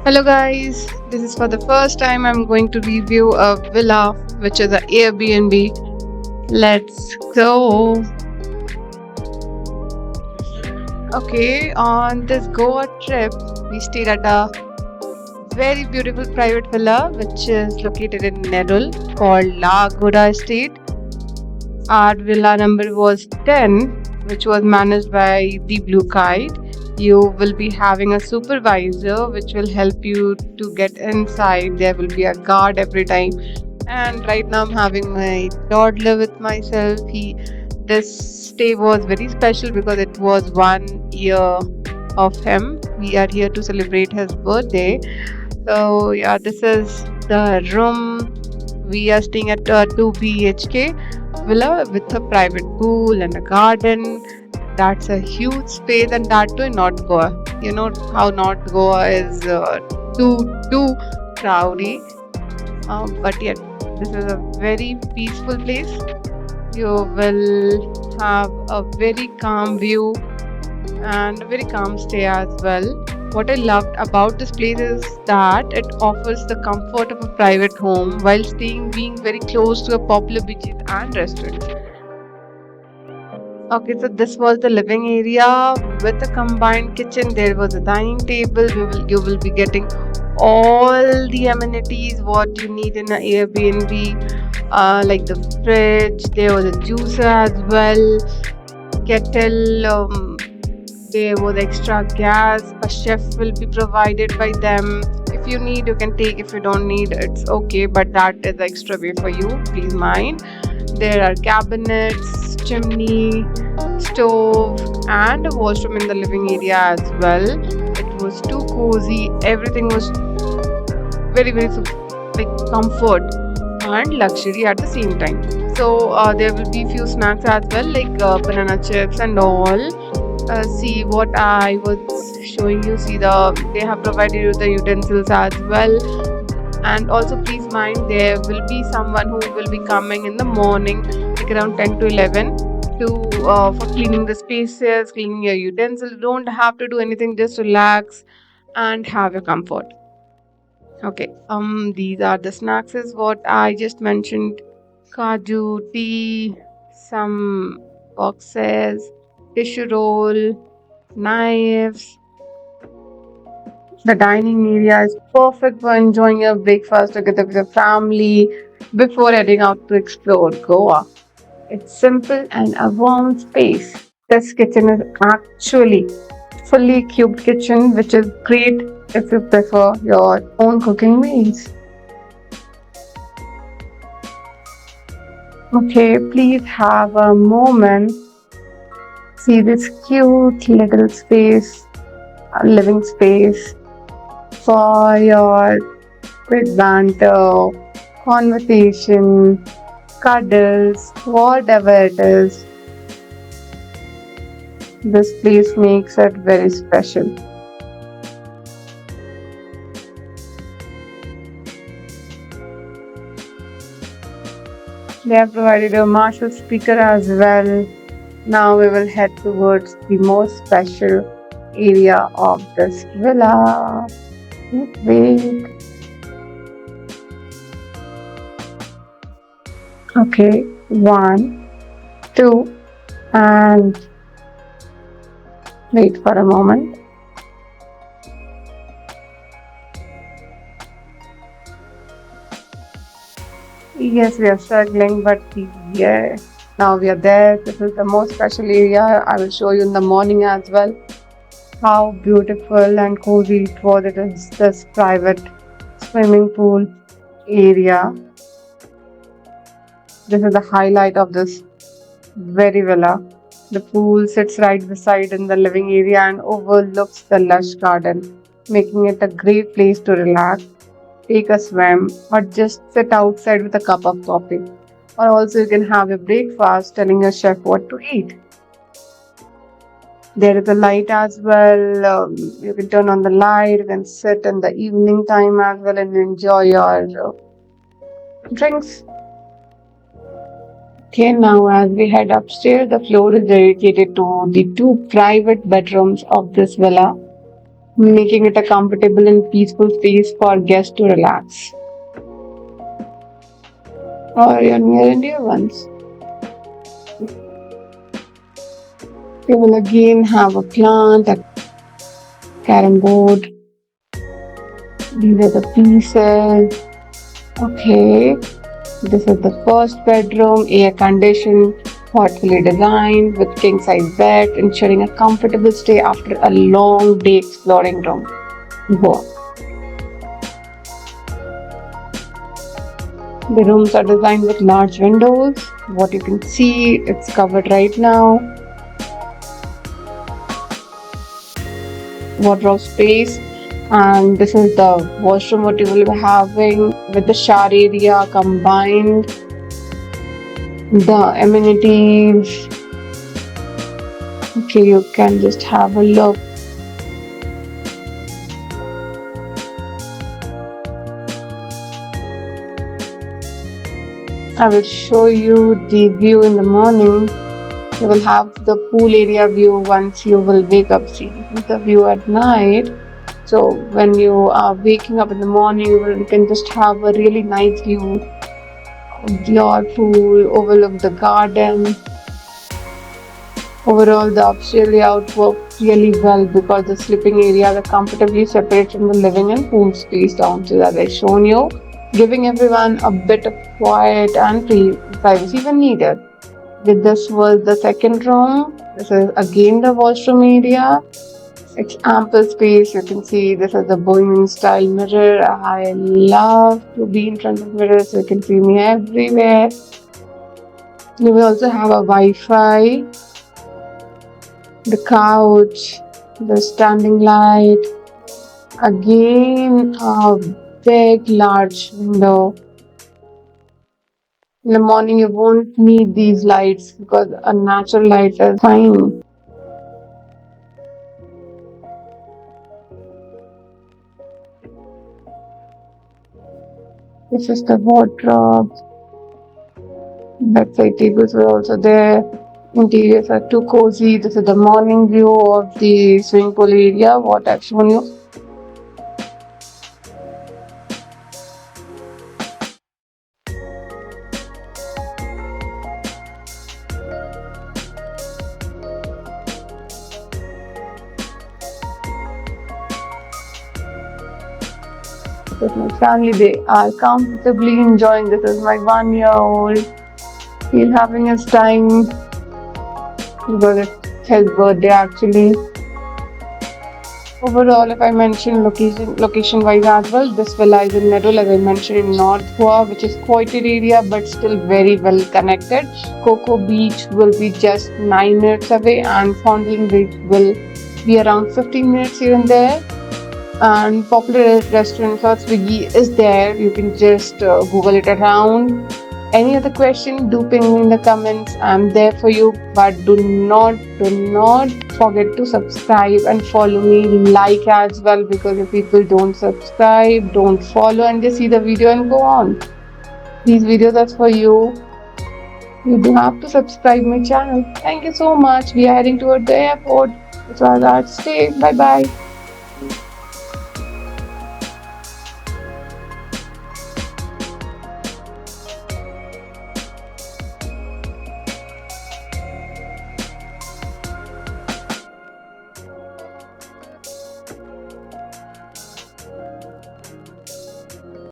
Hello guys, this is for the first time I'm going to review a villa which is an Airbnb. Let's go. Okay, on this Goa trip, we stayed at a very beautiful private villa which is located in Nerul called La Goda Estate. Our villa number was 10, which was managed by the Blue Kite. You will be having a supervisor which will help you to get inside. There will be a guard every time. And right now I'm having my toddler with myself. He This stay was very special because it was 1 year of him. We are here to celebrate his birthday. So yeah, this is the room. We are staying at a 2 BHK villa with a private pool and a garden. That's a huge space, and that too in North Goa. You know how North Goa is too crowdy, but yet this is a very peaceful place. You will have a very calm view and a very calm stay as well. What I loved about this place is that it offers the comfort of a private home while staying being very close to a popular beaches and restaurants. Okay, so this was the living area with a combined kitchen. There was a dining table. You will be getting all the amenities what you need in an Airbnb, like the fridge. There was a juicer as well, kettle. There was extra gas. A chef will be provided by them. If you need, you can take. If you don't need, it's okay. But that is extra way for you. Please mind. There are cabinets, chimney, stove, and a washroom in the living area as well. It was too cozy. Everything was very like comfort and luxury at the same time. So there will be few snacks as well, like banana chips and all. See what I was showing you. See they have provided you the utensils as well. And also please mind there will be someone who will be coming in the morning, like around 10 to 11, to for cleaning the spaces, cleaning your utensils. You don't have to do anything, just relax and have your comfort. Okay, these are the snacks is what I just mentioned. Kaju, tea, some boxes, tissue roll, knives. The dining area is perfect for enjoying your breakfast together with your family before heading out to explore Goa. It's simple and a warm space. This kitchen is actually fully cubed kitchen, which is great if you prefer your own cooking meals. Okay, please have a moment. See this cute little space, living space for your quick banter, conversation, cuddles, whatever it is. This place makes it very special. They have provided a Marshall speaker as well. Now we will head towards the most special area of this villa. Wait. Okay, one, two, and wait for a moment. Yes, we are struggling, but yeah, now we are there. This is the most special area. I will show you in the morning as well how beautiful and cozy it was. It is this private swimming pool area. This is the highlight of this very villa. The pool sits right beside in the living area and overlooks the lush garden, making it a great place to relax, take a swim, or just sit outside with a cup of coffee. Or also, you can have your breakfast telling your chef what to eat. There is a light as well. You can turn on the light, you can sit in the evening time as well and enjoy your drinks. Okay, now as we head upstairs, the floor is dedicated to the two private bedrooms of this villa. making it a comfortable and peaceful space for guests to relax. Or your near and dear ones. You will again have a plant, a carom board. These are the pieces. Okay, this is the first bedroom, air conditioned, thoughtfully designed with king size bed, ensuring a comfortable stay after a long day exploring room. Wow. The rooms are designed with large windows. What you can see, it's covered right now. Wardrobe space, and this is the washroom what you will be having with the shower area combined. The amenities. Okay, you can just have a look. I will show you the view in the morning. You will have the pool area view once you will wake up. See the view at night. So when you are waking up in the morning, you can just have a really nice view of your pool, overlook the garden. Overall, the upstairs layout worked really well because the sleeping areas are comfortably separated from the living and pool space downstairs, as I shown you, giving everyone a bit of quiet and privacy when needed. This was the second room. This is again the washroom area. It's ample space. You can see this is the bohemian style mirror. I love to be in front of mirrors so you can see me everywhere. You will also have a Wi-Fi, the couch, the standing light. Again, a big, large window. In the morning, you won't need these lights because a natural light is fine. This is the wardrobe. Bedside tables were also there. Interiors are too cozy. This is the morning view of the swimming pool area, what I've shown you. With my family, they are comfortably enjoying. This is my 1-year-old. He's having his time because it's his birthday actually. Overall, if I mention location wise as well, this villa is in Nerul, as I mentioned, in North Goa, which is quieter area but still very well connected. Coco Beach will be just 9 minutes away, and Fondling Beach will be around 15 minutes here and there. And popular restaurant for Swiggy is there. You can just Google it around. Any other question, do ping me in the comments. I'm there for you. But do not forget to subscribe and follow me. Like as well, because if people don't subscribe, don't follow, and just see the video and go on. These videos are for you. You do have to subscribe my channel. Thank you so much. We are heading toward the airport. It was our stay. Bye bye.